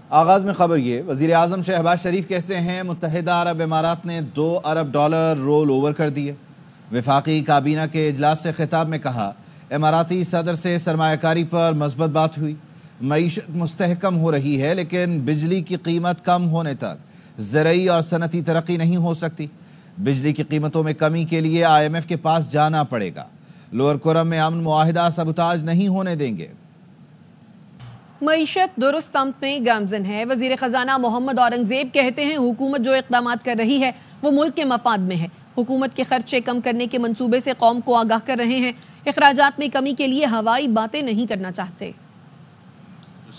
آغاز میں خبر یہ، وزیر اعظم شہباز شریف کہتے ہیں متحدہ عرب امارات نے $2 ارب رول اوور کر دیے۔ وفاقی کابینہ کے اجلاس سے خطاب میں کہا اماراتی صدر سے سرمایہ کاری پر مثبت بات ہوئی۔ معیشت مستحکم ہو رہی ہے لیکن بجلی کی قیمت کم ہونے تک زرعی اور صنعتی ترقی نہیں ہو سکتی۔ بجلی کی قیمتوں میں کمی کے لیے IMF کے پاس جانا پڑے گا۔ لوئر کورم میں امن معاہدہ سبوتاژ نہیں ہونے دیں گے۔ معیشت درست سمت میں گامزن ہے۔ وزیر خزانہ محمد اورنگزیب کہتے ہیں حکومت جو اقدامات کر رہی ہے وہ ملک کے مفاد میں ہے۔ حکومت کے خرچے کم کرنے کے منصوبے سے قوم کو آگاہ کر رہے ہیں۔ اخراجات میں کمی کے لیے ہوائی باتیں نہیں کرنا چاہتے۔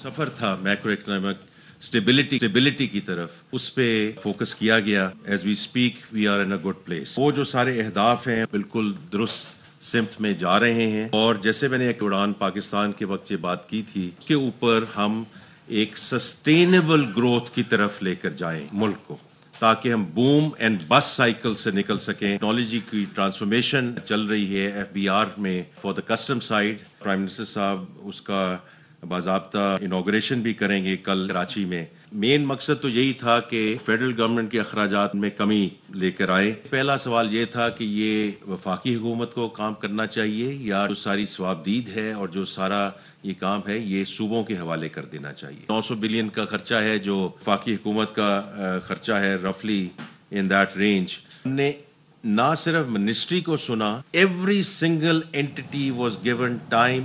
سفر تھا میکرو اکنامک اسٹیبلٹی کی طرف، اس پہ فوکس کیا گیا۔ As we speak we are in a good place. وہ جو سارے اہداف ہیں بالکل درست سمت میں جا رہے ہیں، اور جیسے میں نے ایک اڑان پاکستان کے وقت یہ بات کی تھی، اس کے اوپر ہم ایک سسٹینیبل گروتھ کی طرف لے کر جائیں ملک کو، تاکہ ہم بوم اینڈ بس سائیکل سے نکل سکیں۔ ٹیکنالوجی کی ٹرانسفارمیشن چل رہی ہے FBR میں for the custom side. Prime minister صاحب اس کا باضابطہ انوگریشن بھی کریں گے کل کراچی میں۔ مین مقصد تو یہی تھا کہ فیڈرل گورنمنٹ کے اخراجات میں کمی لے کر آئے۔ پہلا سوال یہ تھا کہ یہ وفاقی حکومت کو کام کرنا چاہیے یا جو ساری ثوابدید ہے اور جو سارا یہ کام ہے یہ صوبوں کے حوالے کر دینا چاہیے۔ 900 بلین کا خرچہ ہے جو وفاقی حکومت کا خرچہ ہے، رفلی ان دیٹ رینج۔ ہم نے نہ صرف منسٹری کو سنا، every single entity was given time.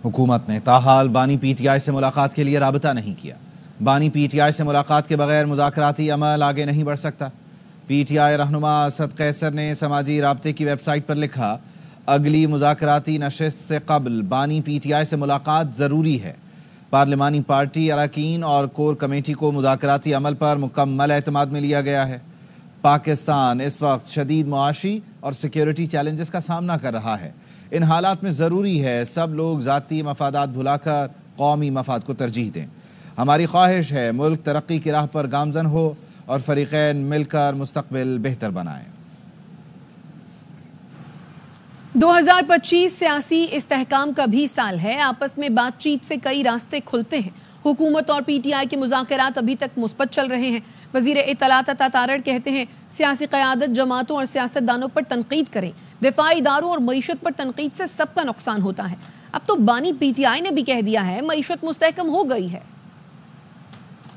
حکومت نے تاحال بانی PTI سے ملاقات کے لیے رابطہ نہیں کیا۔ بانی PTI سے ملاقات کے بغیر مذاکراتی عمل آگے نہیں بڑھ سکتا۔ PTI رہنما اسد قیصر نے سماجی رابطے کی ویب سائٹ پر لکھا اگلی مذاکراتی نشست سے قبل بانی PTI سے ملاقات ضروری ہے۔ پارلیمانی پارٹی اراکین اور کور کمیٹی کو مذاکراتی عمل پر مکمل اعتماد میں لیا گیا ہے۔ پاکستان اس وقت شدید معاشی اور سیکیورٹی چیلنجز کا سامنا کر رہا ہے۔ ان حالات میں ضروری ہے سب لوگ ذاتی مفادات بھلا کر قومی مفاد کو ترجیح دیں۔ ہماری خواہش ہے ملک ترقی کی راہ پر گامزن ہو اور فریقین مل کر مستقبل بہتر بنائیں۔ 2025 سیاسی استحکام کا بھی سال ہے۔ آپس میں بات چیت سے کئی راستے کھلتے ہیں۔ حکومت اور PTI کے مذاکرات ابھی تک مثبت چل رہے ہیں۔ وزیر اطلاعات عطا تارڑ کہتے ہیں سیاسی قیادت جماعتوں اور سیاستدانوں پر تنقید کریں۔ دفاعی اداروں اور معیشت پر تنقید سے سب کا نقصان ہوتا ہے۔ اب تو بانی PTI نے بھی کہہ دیا ہے معیشت مستحکم ہو گئی ہے۔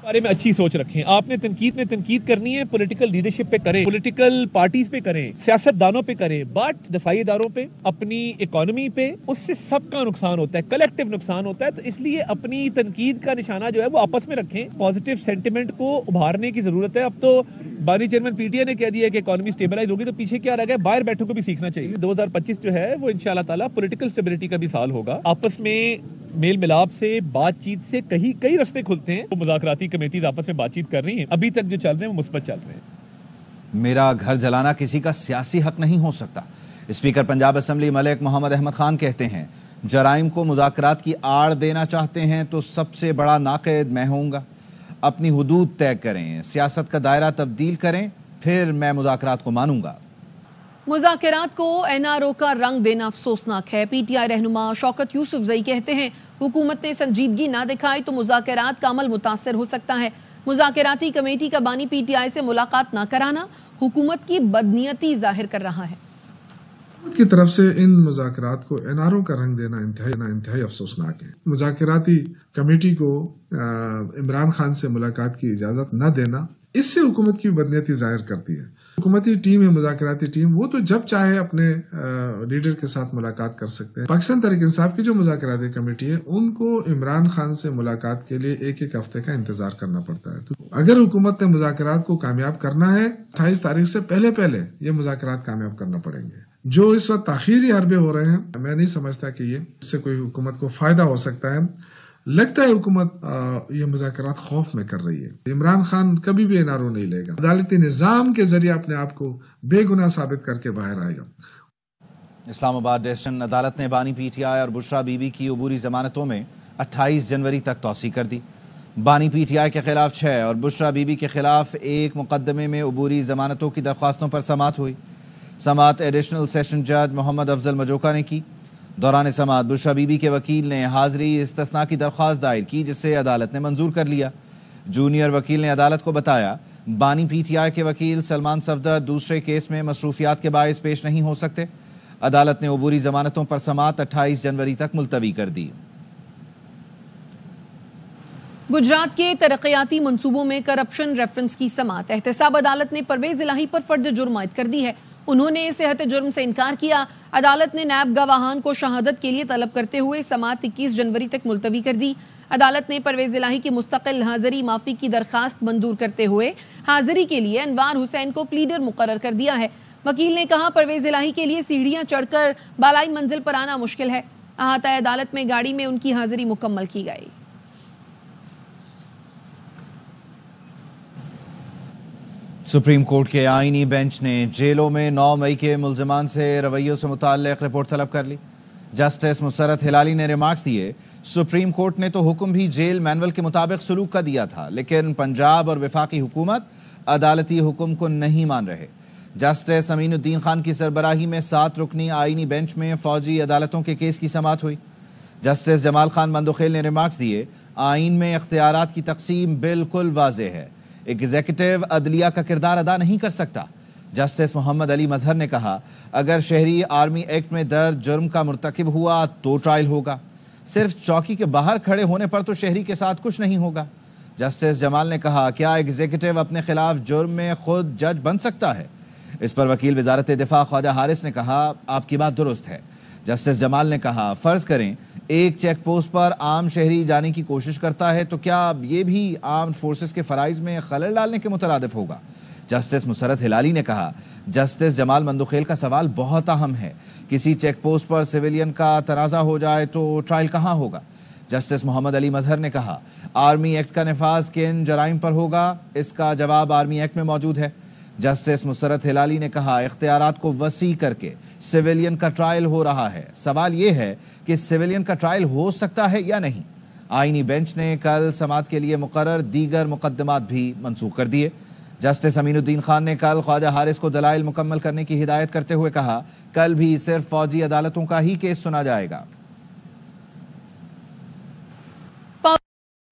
بارے میں اچھی سوچ رکھیں۔ آپ نے تنقید میں تنقید کرنی ہے، پولیٹیکل لیڈرشپ پہ کریں، پولیٹیکل پارٹیز پہ کریں، سیاست دانوں پہ کریں، بٹ دفاعی اداروں پہ، اپنی اکانومی پہ، اس سے سب کا نقصان ہوتا ہے، کلیکٹیو نقصان ہوتا ہے۔ تو اس لیے اپنی تنقید کا نشانہ جو ہے وہ آپس میں رکھیں۔ پازیٹیو سینٹیمنٹ کو ابھارنے کی ضرورت ہے۔ اب تو بانی چیئرمین PTI نے کہہ دیا ہے کہ اکانومی سٹیبلائز ہوگی، تو پیچھے کیا رہ گیا؟ باہر بیٹھوں کو بھی سیکھنا چاہیے۔ 2025 جو ہے وہ انشاءاللہ تعالیٰ پولیٹیکل سٹیبلٹی کا بھی سال ہوگا۔ آپس میں میل ملاپ سے، بات چیت سے کئی رستے کھلتے ہیں۔ وہ مذاکراتی کمیٹیز آپس میں بات چیت کر رہی ہیں، ابھی تک جو چل رہے ہیں وہ مثبت چل رہے ہیں۔ میرا گھر جلانا کسی کا سیاسی حق نہیں ہو سکتا۔ اسپیکر پنجاب اسمبلی ملک محمد احمد خان کہتے ہیں جرائم کو مذاکرات کی آڑ دینا چاہتے ہیں تو سب سے بڑا ناقد میں ہوں گا۔ اپنی حدود طے کریں، سیاست کا دائرہ تبدیل کریں، پھر میں مذاکرات کو مانوں گا۔ مذاکرات کو NRO کا رنگ دینا افسوسناک ہے۔ PTI رہنما شوکت یوسفزئی کہتے ہیں حکومت نے سنجیدگی نہ دکھائی تو مذاکرات کا عمل متاثر ہو سکتا ہے۔ مذاکراتی کمیٹی کا بانی PTI سے ملاقات نہ کرانا حکومت کی بدنیتی ظاہر کر رہا ہے۔ حکومت کی طرف سے ان مذاکرات کو NRO کا رنگ دینا انتہائی افسوسناک ہے۔ مذاکراتی کمیٹی کو عمران خان سے ملاقات کی اجازت نہ دینا اس سے حکومت کی بدنیتی ظاہر کرتی ہے۔ حکومتی ٹیم ہے، مذاکراتی ٹیم، وہ تو جب چاہے اپنے لیڈر کے ساتھ ملاقات کر سکتے ہیں۔ پاکستان تحریک انصاف کی جو مذاکراتی کمیٹی ہے ان کو عمران خان سے ملاقات کے لیے ایک ہفتے کا انتظار کرنا پڑتا ہے۔ تو اگر حکومت نے مذاکرات کو کامیاب کرنا ہے 28 تاریخ سے پہلے یہ مذاکرات کامیاب کرنا پڑیں گے۔ جو اس وقت تاخیری حربے ہو رہے ہیں، میں نہیں سمجھتا کہ اس سے کوئی حکومت کو فائدہ ہو سکتا ہے۔ لگتا ہے حکومت یہ مذاکرات خوف میں کر رہی ہے۔ عمران خان کبھی بھی NRO نہیں لے گا، عدالتی نظام کے ذریعے اپنے آپ کو بے گناہ ثابت کر کے باہر آئے گا۔ اسلام آباد ڈویژن عدالت نے بانی PTI اور بشرا بی بی کی عبوری ضمانتوں میں 28 جنوری تک توسیع کر دی۔ بانی PTI کے خلاف 6 اور بشرا بی بی کے خلاف 1 مقدمے میں عبوری ضمانتوں کی درخواستوں پر سماعت ہوئی۔ سماعت ایڈیشنل سیشن جج محمد افضل مجوکا نے کی۔ دوران سماعت بشرا بی بی کے وکیل نے حاضری استثناء کی درخواست دائر کی جسے عدالت نے منظور کر لیا۔ جونیئر وکیل نے عدالت کو بتایا بانی پی ٹی آئی کے وکیل سلمان صفدر دوسرے کیس میں مصروفیات کے باعث پیش نہیں ہو سکتے۔ عدالت نے عبوری ضمانتوں پر سماعت 28 جنوری تک ملتوی کر دی۔ گجرات کے ترقیاتی منصوبوں میں کرپشن ریفرنس کی سماعت۔ احتساب عدالت نے پرویز الہی پر فرد جرم عائد کر دی ہے۔ انہوں نے صحت جرم سے انکار کیا۔ عدالت نے نائب گواہان کو شہادت کے لیے طلب کرتے ہوئے سماعت 21 جنوری تک ملتوی کر دی۔ عدالت نے پرویز الہی کی مستقل حاضری معافی کی درخواست منظور کرتے ہوئے حاضری کے لیے انوار حسین کو پلیڈر مقرر کر دیا ہے۔ وکیل نے کہا پرویز الہی کے لیے سیڑھیاں چڑھ کر بالائی منزل پر آنا مشکل ہے۔ احاطہ عدالت میں گاڑی میں ان کی حاضری مکمل کی گئی۔ سپریم کورٹ کے آئینی بینچ نے جیلوں میں 9 مئی کے ملزمان سے رویوں سے متعلق رپورٹ طلب کر لی۔ جسٹس مسرت ہلالی نے ریمارکس دیے سپریم کورٹ نے تو حکم بھی جیل مینول کے مطابق سلوک کا دیا تھا، لیکن پنجاب اور وفاقی حکومت عدالتی حکم کو نہیں مان رہے۔ جسٹس امین الدین خان کی سربراہی میں 7 رکنی آئینی بینچ میں فوجی عدالتوں کے کیس کی سماعت ہوئی۔ جسٹس جمال خان مندوخیل نے ریمارکس دیے آئین میں اختیارات کی تقسیم بالکل واضح ہے، ایگزیکٹو عدلیہ کا کردار ادا نہیں کر سکتا۔ جسٹس محمد علی مظہر نے کہا اگر شہری آرمی ایکٹ میں درج جرم کا مرتکب ہوا تو ٹرائل ہوگا، صرف چوکی کے باہر کھڑے ہونے پر تو شہری کے ساتھ کچھ نہیں ہوگا۔ جسٹس جمال نے کہا کیا ایگزیکٹو اپنے خلاف جرم میں خود جج بن سکتا ہے؟ اس پر وکیل وزارت دفاع خواجہ حارث نے کہا آپ کی بات درست ہے۔ جسٹس جمال نے کہا فرض کریں ایک چیک پوسٹ پر عام شہری جانے کی کوشش کرتا ہے تو کیا یہ بھی آرمڈ فورسز کے فرائض میں خلل ڈالنے کے مترادف ہوگا؟ جسٹس مسرت ہلالی نے کہا جسٹس جمال مندوخیل کا سوال بہت اہم ہے، کسی چیک پوسٹ پر سویلین کا تنازع ہو جائے تو ٹرائل کہاں ہوگا؟ جسٹس محمد علی مظہر نے کہا آرمی ایکٹ کا نفاذ کن جرائم پر ہوگا؟ اس کا جواب آرمی ایکٹ میں موجود ہے۔ جسٹس مسرت ہلالی نے کہا اختیارات کو وسیع کر کے سویلین کا ٹرائل ہو رہا ہے، سوال یہ ہے کہ سویلین کا ٹرائل ہو سکتا ہے یا نہیں۔ آئینی بینچ نے کل سماعت کے لیے مقرر دیگر مقدمات بھی منسوخ کر دیے۔ جسٹس امین الدین خان نے کل خواجہ حارث کو دلائل مکمل کرنے کی ہدایت کرتے ہوئے کہا کل بھی صرف فوجی عدالتوں کا ہی کیس سنا جائے گا۔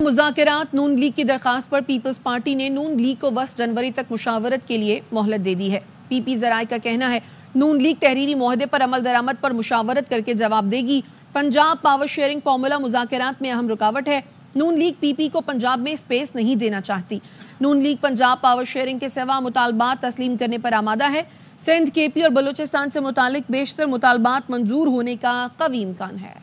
مذاکرات نون لیگ کی درخواست پر پیپلز پارٹی نے نون لیگ کو 10 جنوری تک مشاورت کے لیے مہلت دے دی ہے۔ پی پی ذرائع کا کہنا ہے نون لیگ تحریری معاہدے پر عمل درآمد پر مشاورت کر کے جواب دے گی۔ پنجاب پاور شیئرنگ فارمولا مذاکرات میں اہم رکاوٹ ہے۔ نون لیگ پی پی کو پنجاب میں سپیس نہیں دینا چاہتی۔ نون لیگ پنجاب پاور شیئرنگ کے سوا مطالبات تسلیم کرنے پر آمادہ ہے۔ سندھ، کے پی اور بلوچستان سے متعلق بیشتر مطالبات منظور ہونے کا قوی امکان ہے۔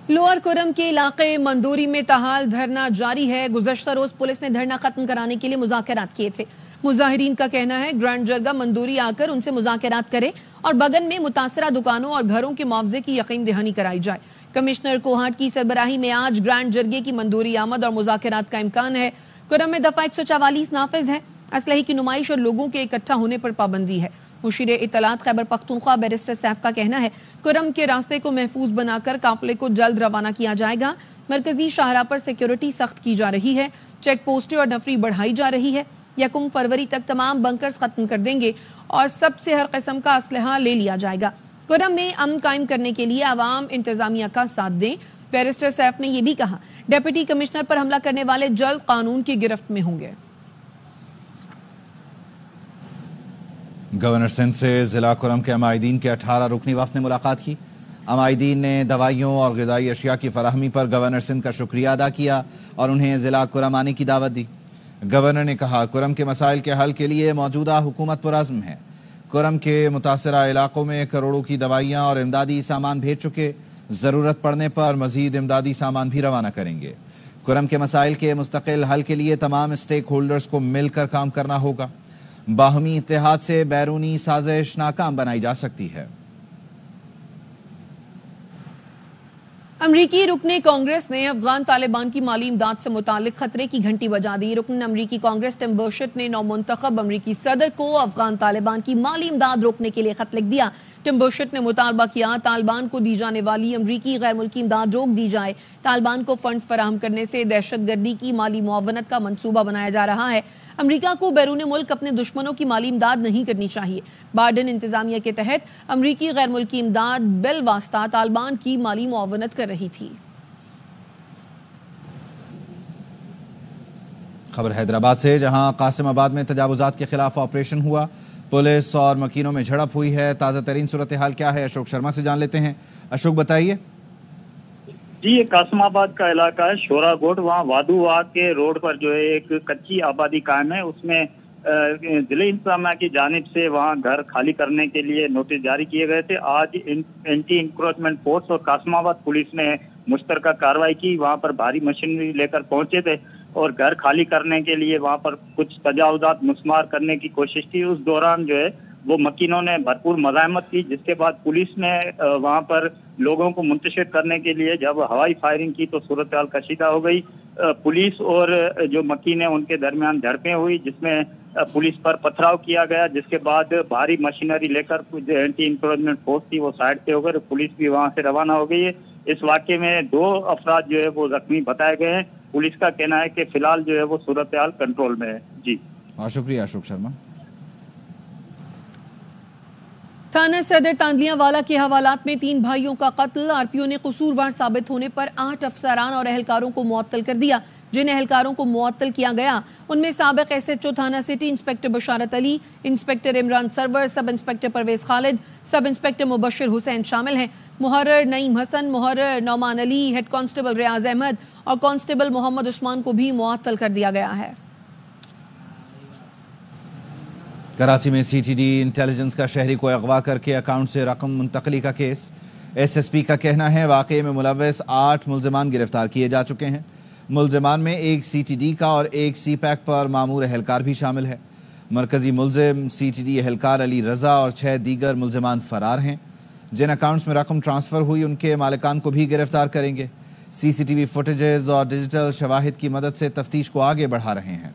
لوئر کرم کے علاقے مندوری میں تاحال دھرنا جاری ہے۔ گزشتہ روز پولیس نے دھرنا ختم کرانے کے لیے مذاکرات کیے تھے۔ مظاہرین کا کہنا ہے گرینڈ جرگہ مندوری آ کر ان سے مذاکرات کرے اور بگن میں متاثرہ دکانوں اور گھروں کے معاوضے کی یقین دہانی کرائی جائے۔ کمشنر کوہاٹ کی سربراہی میں آج گرینڈ جرگے کی مندوری آمد اور مذاکرات کا امکان ہے۔ کرم میں دفعہ 144 نافذ ہے۔ اسلحے کی نمائش اور لوگوں کے اکٹھا ہونے پر پابندی ہے۔ مشیر اطلاعات خیبر پختونخوا بیرسٹر سیف کا کہنا ہے کرم کے راستے کو محفوظ بنا کر قافلے کو جلد روانہ کیا جائے گا۔ مرکزی شاہراہ پر سیکیورٹی سخت کی جا رہی ہے، چیک پوسٹیں اور نفری بڑھائی جا رہی ہے۔ 1 فروری تک تمام بنکرز ختم کر دیں گے اور سب سے ہر قسم کا اسلحہ لے لیا جائے گا۔ کرم میں امن قائم کرنے کے لیے عوام انتظامیہ کا ساتھ دیں۔ بیرسٹر سیف نے یہ بھی کہا ڈپٹی کمشنر پر حملہ کرنے والے جلد قانون کی گرفت میں ہوں گے۔ گورنر سندھ سے ضلع کرم کے عمائدین کے 18 رکنی وفد نے ملاقات کی۔ عمائدین نے دوائیوں اور غذائی اشیاء کی فراہمی پر گورنر سندھ کا شکریہ ادا کیا اور انہیں ضلع کرم آنے کی دعوت دی۔ گورنر نے کہا کرم کے مسائل کے حل کے لیے موجودہ حکومت پرعزم ہے۔ کرم کے متاثرہ علاقوں میں کروڑوں کی دوائیاں اور امدادی سامان بھیج چکے، ضرورت پڑنے پر مزید امدادی سامان بھی روانہ کریں گے۔ کرم کے مسائل کے مستقل حل کے لیے تمام اسٹیک ہولڈرز کو مل کر کام کرنا ہوگا۔ باہمی اتحاد سے بیرونی سازش ناکام بنائی جا سکتی ہے۔ امریکی رکن کانگریس نے افغان طالبان کی مالی امداد سے متعلق خطرے کی گھنٹی بجا دی۔ رکن امریکی کانگریس ٹم برشٹ نے نومنتخب امریکی صدر کو افغان طالبان کی مالی امداد روکنے کے لیے خط لکھ دیا۔ ٹم بوشٹ نے مطالبہ کیا طالبان کو دی جانے والی امریکی غیر ملکی امداد روک دی جائے. طالبان کو فنڈز فراہم کرنے سے دہشت گردی کی مالی معاونت کا منصوبہ بنایا جا رہا ہے. امریکہ کو بیرون ملک اپنے دشمنوں کی مالی امداد نہیں کرنی چاہیے. بائیڈن انتظامیہ کے تحت امریکی غیر ملکی امداد بالواسطہ طالبان کی مالی معاونت کر رہی تھی. خبر حیدرآباد سے، جہاں قاسم آباد میں تجاوزات کے خلاف آپریشن ہوا، پولیس اور مکینوں میں جھڑپ ہوئی ہے. تازہ ترین صورتحال کیا ہے، اشوک شرما سے جان لیتے ہیں. اشوک بتائیے. جی، یہ قاسم آباد کا علاقہ ہے، شورا گوٹ. وہاں وادو کے روڈ پر جو ہے ایک کچی آبادی قائم ہے. اس میں ضلع انتظامیہ کی جانب سے وہاں گھر خالی کرنے کے لیے نوٹس جاری کیے گئے تھے. آج اینٹی انکروچمنٹ فورس اور قاسم آباد پولیس نے مشترکہ کارروائی کی. وہاں پر بھاری مشینری لے کر پہنچے تھے اور گھر خالی کرنے کے لیے وہاں پر کچھ تجاوزات مسمار کرنے کی کوشش کی. اس دوران جو ہے وہ مکینوں نے بھرپور مزاحمت کی، جس کے بعد پولیس نے وہاں پر لوگوں کو منتشر کرنے کے لیے جب ہوائی فائرنگ کی تو صورتحال کشیدہ ہو گئی. پولیس اور جو مکین ہیں ان کے درمیان جھڑپیں ہوئی، جس میں پولیس پر پتھراؤ کیا گیا، جس کے بعد بھاری مشینری لے کر جو اینٹی انکروچمنٹ فورس تھی وہ سائڈ پہ ہو گئی. پولیس بھی وہاں سے روانہ ہو گئی ہے. اس واقعے میں 2 افراد جو ہے وہ زخمی بتائے گئے ہیں. پولیس کا کہنا ہے کہ فی الحال جو ہے وہ صورتحال کنٹرول میں ہے. جی، بہت شکریہ اشوک شرما. تھانہ صدر تاندلیاں والا کے حوالات میں 3 بھائیوں کا قتل. آر پی او نے قصوروار ثابت ہونے پر 8 افسران اور اہلکاروں کو معطل کر دیا. جن اہلکاروں کو معطل کیا گیا ان میں سابق ایس ایچ او تھانہ سٹی انسپکٹر بشارت علی، انسپکٹر عمران سرور، سب انسپکٹر پرویز خالد، سب انسپکٹر مبشر حسین شامل ہیں. محرر نعیم حسن، محرر نعمان علی، ہیڈ کانسٹیبل ریاض احمد اور کانسٹیبل محمد عثمان کو بھی معطل کر دیا گیا ہے. کراچی میں سی ٹی ڈی انٹیلیجنس کا شہری کو اغوا کر کے اکاؤنٹ سے رقم منتقلی کا کیس. ایس ایس پی کا کہنا ہے واقعے میں ملوث 8 ملزمان گرفتار کیے جا چکے ہیں. ملزمان میں ایک سی ٹی ڈی کا اور ایک سی پیک پر مامور اہلکار بھی شامل ہے. مرکزی ملزم سی ٹی ڈی اہلکار علی رضا اور 6 دیگر ملزمان فرار ہیں. جن اکاؤنٹس میں رقم ٹرانسفر ہوئی ان کے مالکان کو بھی گرفتار کریں گے. سی سی ٹی وی فوٹیجز اور ڈیجیٹل شواہد کی مدد سے تفتیش کو آگے بڑھا رہے ہیں.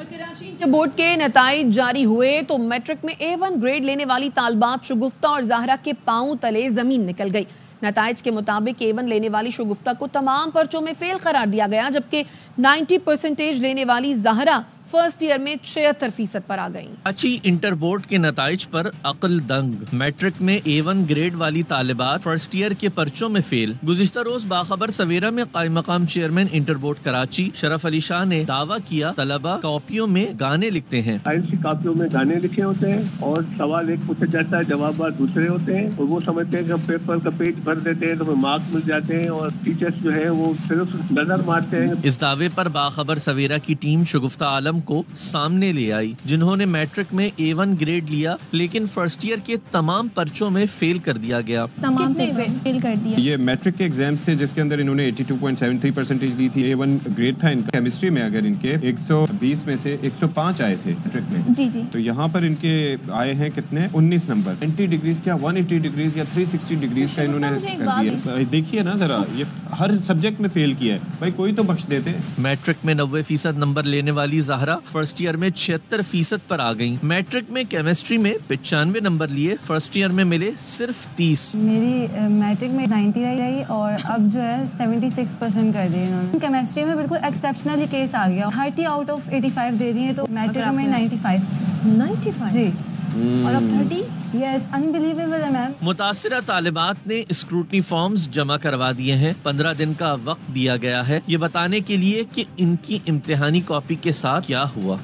کراچی انٹر بورڈ کے نتائج جاری ہوئے تو میٹرک میں A1 گریڈ لینے والی طالبات شگفتہ اور زہرا کے پاؤں تلے زمین نکل گئی. نتائج کے مطابق A1 لینے والی شگفتہ کو تمام پرچوں میں فیل قرار دیا گیا، جبکہ 90% لینے والی زہرا فرسٹ ایئر میں 76% پر آ گئیں. کراچی انٹر بورڈ کے نتائج پر عقل دنگ. میٹرک میں A1 گریڈ والی طالبات فرسٹ ایئر کے پرچوں میں فیل. گزشتہ روز باخبر سویرا میں قائم مقام چیئرمین انٹر بورڈ کراچی شرف علی شاہ نے دعویٰ کیا طلبہ کاپیوں میں گانے لکھتے ہیں. سائنس کی کاپیوں میں گانے لکھے ہوتے ہیں اور سوال ایک پوچھا جاتا ہے، جوابات دوسرے ہوتے ہیں اور وہ سمجھتے ہیں کہ ہم پیپر کا پیج بھر دیتے ہیں تو ہمیں مارکس مل جاتے ہیں اور ٹیچرز جو ہے وہ صرف نظر مارتے ہیں. اس دعوے پر باخبر سویرا کی ٹیم شگفتہ عالم کو سامنے لے آئی جنہوں نے میٹرک میں A1 گریڈ لیا لیکن فرسٹ ایئر کے تمام پرچوں میں فیل کر دیا گیا. فیل کر دیا. یہ میٹرک کے ایگزامز تھے جس کے اندر انہوں نے 82.73% دی تھی. A1 گریڈ تھا ان کا. کیمسٹری میں اگر ان کے 120 میں سے 105 آئے تھے میٹرک میں، جی تو یہاں پر ان کے آئے ہیں کتنے 19 نمبر. 90 ڈگریز کیا 180 ڈگریز یا 360 ڈگریز کا انہوں نے کر دیا. دیکھیے نا ذرا، یہ ہر سبجیکٹ میں فیل کیا ہے بھائی، کوئی تو بخش دیتے. میٹرک میں 90% نمبر لینے والی زہرا فرسٹ ایئر میں 76% پر آ گئی. میٹرک میں کیمسٹری میں 95 نمبر لیے، فرسٹ ایئر میں ملے صرف 30. میری میٹرک میں 90 آئی اور اب جو ہے 76% کر دی انہوں نے. کیمسٹری میں بالکل ایکسیپشنلی کیس آ گیا، 30 آؤٹ آف 85 دے رہی ہیں تو میٹرک میں 95 جی اور اب 30. یس انبلیویبل ہے میم. متاثرہ طالبات نے اسکروٹنی فارمز جمع کروا دیے ہیں. 15 دن کا وقت دیا گیا ہے یہ بتانے کے لیے کہ ان کی امتحانی کاپی کے ساتھ کیا ہوا.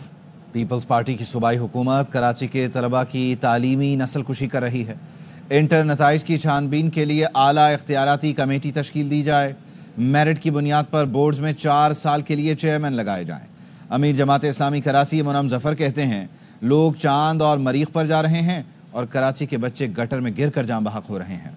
پیپلز پارٹی کی صوبائی حکومت کراچی کے طلباء کی تعلیمی نسل کشی کر رہی ہے. انٹر نتائج کی چھان بین کے لیے اعلیٰ اختیاراتی کمیٹی تشکیل دی جائے. میرٹ کی بنیاد پر بورڈز میں 4 سال کے لیے چیئرمین لگائے جائیں. امیر جماعت اسلامی کراچی منعم ظفر کہتے ہیں لوگ چاند اور مریخ پر جا رہے ہیں اور کراچی کے بچے گٹر میں گر کر جاں بحق ہو رہے ہیں.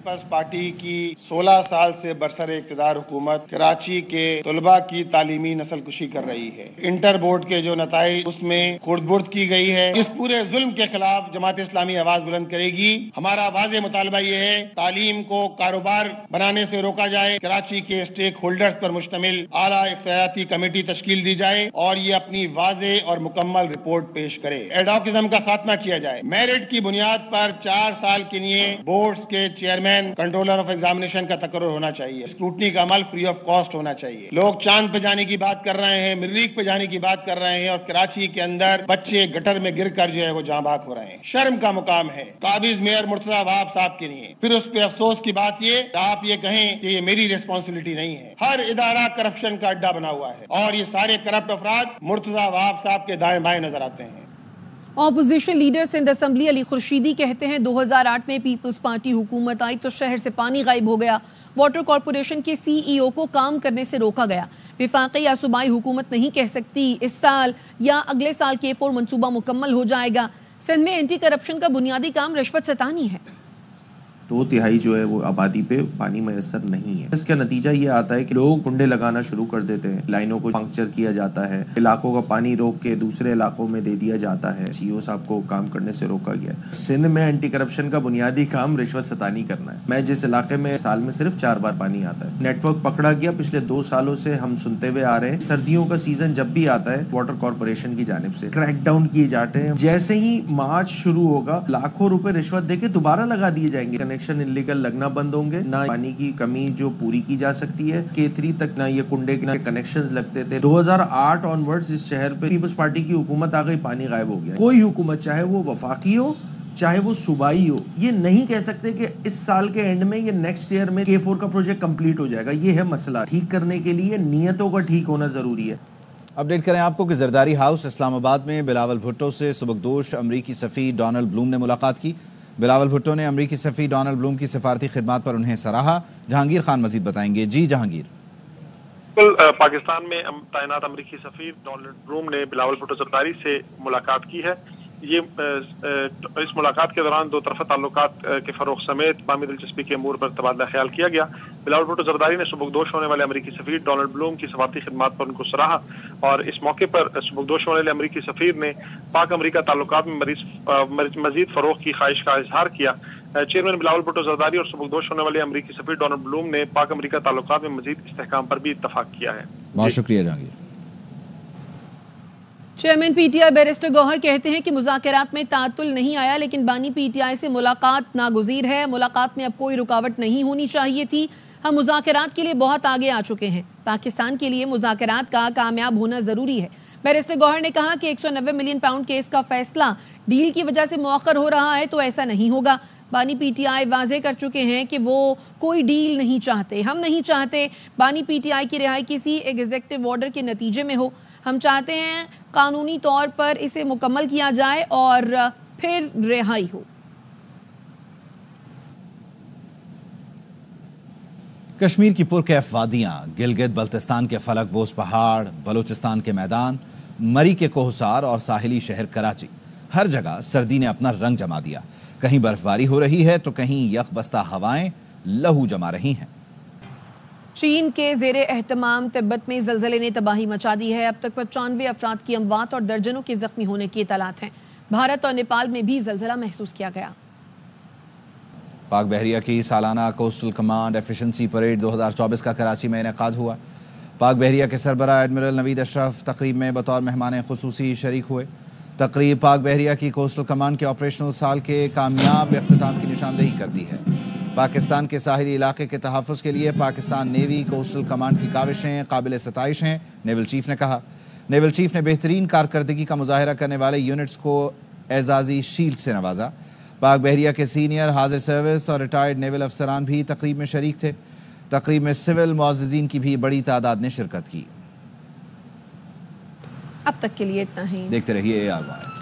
پیپلز پارٹی کی 16 سال سے برسر اقتدار حکومت کراچی کے طلباء کی تعلیمی نسل کشی کر رہی ہے. انٹر بورڈ کے جو نتائج اس میں خرد برد کی گئی ہے. اس پورے ظلم کے خلاف جماعت اسلامی آواز بلند کرے گی. ہمارا واضح مطالبہ یہ ہے تعلیم کو کاروبار بنانے سے روکا جائے. کراچی کے اسٹیک ہولڈرز پر مشتمل اعلیٰ اختیاراتی کمیٹی تشکیل دی جائے اور یہ اپنی واضح اور مکمل رپورٹ پیش کرے. ایڈاکزم کا خاتمہ کیا جائے. میرٹ کی بنیاد پر 4 سال کے لیے بورڈز کے چیئرمین کنٹرولر آف ایگزامینیشن کا تقرر ہونا چاہیے. اسکروٹنی کا عمل فری آف کاسٹ ہونا چاہیے. لوگ چاند پہ جانے کی بات کر رہے ہیں, مریخ پہ جانے کی بات کر رہے ہیں اور کراچی کے اندر بچے گٹر میں گر کر جو ہے وہ جاں بحق ہو رہے ہیں. شرم کا مقام ہے قابض میئر مرتضی وہاب صاحب کے لیے. پھر اس پہ افسوس کی بات یہ کہ آپ یہ کہیں کہ یہ میری ریسپانسبلٹی نہیں ہے. ہر ادارہ کرپشن کا اڈا بنا ہوا ہے اور یہ سارے کرپٹ افراد مرتضی وہاب صاحب کے دائیں بائیں نظر آتے ہیں. اپوزیشن لیڈر سندھ اسمبلی علی خورشیدی کہتے ہیں 2008 میں پیپلز پارٹی حکومت آئی تو شہر سے پانی غائب ہو گیا. واٹر کارپوریشن کے سی ای او کو کام کرنے سے روکا گیا. وفاقی یا صوبائی حکومت نہیں کہہ سکتی اس سال یا اگلے سال K4 منصوبہ مکمل ہو جائے گا. سندھ میں اینٹی کرپشن کا بنیادی کام رشوت ستانی ہے. 2/3 جو ہے وہ آبادی پہ پانی میسر نہیں ہے. اس کا نتیجہ یہ آتا ہے کہ لوگ کنڈے لگانا شروع کر دیتے ہیں, لائنوں کو پنکچر کیا جاتا ہے, علاقوں کا پانی روک کے دوسرے علاقوں میں دے دیا جاتا ہے. سی او صاحب کو کام کرنے سے روکا گیا. سندھ میں اینٹی کرپشن کا بنیادی کام رشوت ستانی کرنا ہے. میں جس علاقے میں سال میں صرف 4 بار پانی آتا ہے, نیٹ ورک پکڑا گیا. پچھلے 2 سالوں سے ہم سنتے ہوئے آ رہے ہیں سردیوں کا سیزن جب بھی آتا ہے واٹر کارپوریشن کی جانب سے کریک ڈاؤن کیے جاتے ہیں. جیسے ہی مارچ شروع ہوگا لاکھوں روپے رشوت دے کے دوبارہ لگا دیے جائیں گے. کنیکشن انلیگل لگنا بند ہوں گے. نہ پانی کی کمی جو پوری کی جا سکتی ہے K3 تک نہ یہ کنڈے کے کنیکشنز لگتے تھے. 2008 آنورڈز اس شہر پہ پیپلز پارٹی کی حکومت آ گئی, پانی غائب ہو گیا. کوئی حکومت چاہے وہ وفاقی ہو چاہے وہ صوبائی ہو یہ نہیں کہہ سکتے کہ اس سال کے اینڈ میں یا نیکسٹ ایئر میں K4 کا پروجیکٹ کمپلیٹ ہو جائے گا. یہ ہے مسئلہ. ٹھیک کرنے کے لیے نیتوں کا ٹھیک ہونا ضروری ہے. اپڈیٹ کریں آپ کو کہ زرداری ہاؤس اسلام آباد میں بلاول بھٹو سے سبکدوش امریکی سفیر ڈونلڈ بلوم نے ملاقات کی. بلاول بھٹو نے امریکی سفیر ڈونلڈ بلوم کی سفارتی خدمات پر انہیں سراہا. جہانگیر خان مزید بتائیں گے. جی جہانگیر. پاکستان میں تعینات امریکی سفیر ڈونلڈ بلوم نے بلاول بھٹو زرداری سے ملاقات کی ہے. اس ملاقات کے دوران 2 طرفہ تعلقات کے فروغ سمیت باہمی دلچسپی کے امور پر تبادلہ خیال کیا گیا. بلاول بھٹو زرداری نے سبکدوش ہونے والے امریکی سفیر ڈونلڈ بلوم کی سفارتی خدمات پر ان کو سراہا اور اس موقع پر سبکدوش ہونے والے امریکی سفیر نے پاک امریکہ تعلقات میں مزید فروغ کی خواہش کا اظہار کیا. چیئرمین بلاول بھٹو زرداری اور سبکدوش ہونے والے امریکی سفیر ڈونلڈ بلوم نے پاک امریکہ تعلقات میں مزید استحکام پر بھی اتفاق کیا ہے. بہت شکریہ Jahangir. Chairman P T I barrister Gohar کہتے ہیں کہ مذاکرات میں تعطل نہیں آیا لیکن بانی پی ٹی آئی سے ملاقات ناگزیر ہے. ملاقات میں اب کوئی رکاوٹ نہیں ہونی چاہیے تھی. ہم مذاکرات کے لیے بہت آگے آ چکے ہیں. پاکستان کے لیے مذاکرات کا کامیاب ہونا ضروری ہے. بیرسٹر گوہر نے کہا کہ 190 ملین پاؤنڈ کیس کا فیصلہ ڈیل کی وجہ سے مؤخر ہو رہا ہے تو ایسا نہیں ہوگا. بانی پی ٹی آئی واضح کر چکے ہیں کہ وہ کوئی ڈیل نہیں چاہتے. ہم نہیں چاہتے بانی پی ٹی آئی کی رہائی کسی ایگزیکٹو آرڈر کے نتیجے میں ہو. ہم چاہتے ہیں قانونی طور پر اسے مکمل کیا جائے اور پھر رہائی ہو. کشمیر کی پرکیف وادیاں, گلگت بلتستان کے فلک بوس پہاڑ, بلوچستان کے میدان, مری کے کوہسار اور ساحلی شہر کراچی, ہر جگہ سردی نے اپنا رنگ جما دیا. کہیں برف باری ہو رہی ہے تو کہیں یخ بستہ ہوائیں لہو جما رہی ہیں. چین کے زیر اہتمام تبت میں زلزلے نے تباہی مچا دی ہے. اب تک 95 افراد کی اموات اور درجنوں کے زخمی ہونے کی اطلاعات ہیں. بھارت اور نیپال میں بھی زلزلہ محسوس کیا گیا. پاک بحریہ کی سالانہ کوسٹل کمانڈ ایفیشنسی پریڈ 2024 کا کراچی میں انعقاد ہوا. پاک بحریہ کے سربراہ ایڈمرل نوید اشرف تقریب میں بطور مہمان خصوصی شریک ہوئے. تقریب پاک بحریہ کی کوسٹل کمانڈ کے آپریشنل سال کے کامیاب اختتام کی نشاندہی کرتی ہے. پاکستان کے ساحلی علاقے کے تحفظ کے لیے پاکستان نیوی کوسٹل کمانڈ کی کاوشیں قابل ستائش ہیں, نیول چیف نے کہا. نیول چیف نے بہترین کارکردگی کا مظاہرہ کرنے والے یونٹس کو اعزازی شیلڈ سے نوازا. پاک بحریہ کے سینئر حاضر سروس اور ریٹائرڈ نیول افسران بھی تقریب میں شریک تھے. تقریب میں سول معززین کی بھی بڑی تعداد نے شرکت کی. اب تک کے لیے اتنا ہی. دیکھتے رہیے AR1.